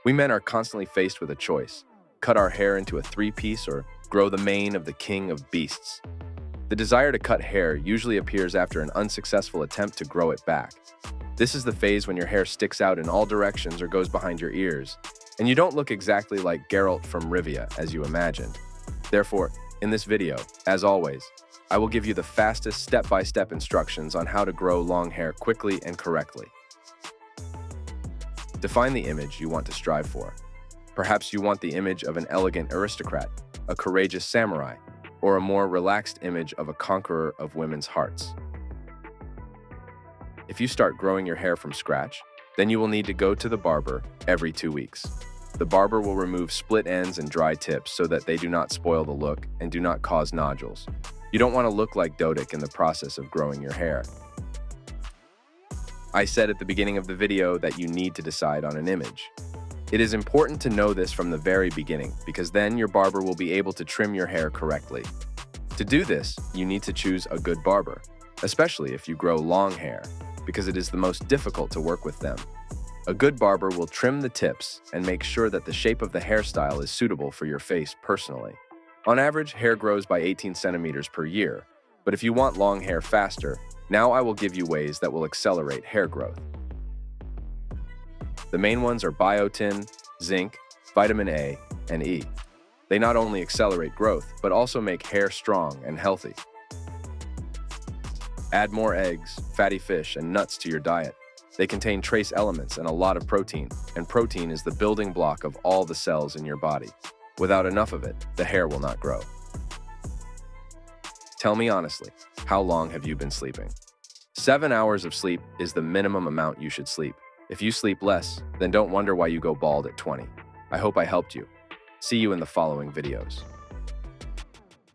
We men are constantly faced with a choice: cut our hair into a three-piece or grow the mane of the king of beasts. The desire to cut hair usually appears after an unsuccessful attempt to grow it back. This is the phase when your hair sticks out in all directions or goes behind your ears, and you don't look exactly like Geralt from Rivia as you imagined. Therefore, in this video, as always, I will give you the fastest step-by-step instructions on how to grow long hair quickly and correctly. Define the image you want to strive for. Perhaps you want the image of an elegant aristocrat, a courageous samurai, or a more relaxed image of a conqueror of women's hearts. If you start growing your hair from scratch, then you will need to go to the barber every 2 weeks. The barber will remove split ends and dry tips so that they do not spoil the look and do not cause nodules. You don't want to look like Dodik in the process of growing your hair. I said at the beginning of the video that you need to decide on an image. It is important to know this from the very beginning because then your barber will be able to trim your hair correctly. To do this, you need to choose a good barber, especially if you grow long hair, because it is the most difficult to work with them. A good barber will trim the tips and make sure that the shape of the hairstyle is suitable for your face personally. On average, hair grows by 18 centimeters per year, but if you want long hair faster, now I will give you ways that will accelerate hair growth. The main ones are biotin, zinc, vitamin A, and E. They not only accelerate growth, but also make hair strong and healthy. Add more eggs, fatty fish, and nuts to your diet. They contain trace elements and a lot of protein, and protein is the building block of all the cells in your body. Without enough of it, the hair will not grow. Tell me honestly, how long have you been sleeping? 7 hours of sleep is the minimum amount you should sleep. If you sleep less, then don't wonder why you go bald at 20. I hope I helped you. See you in the following videos.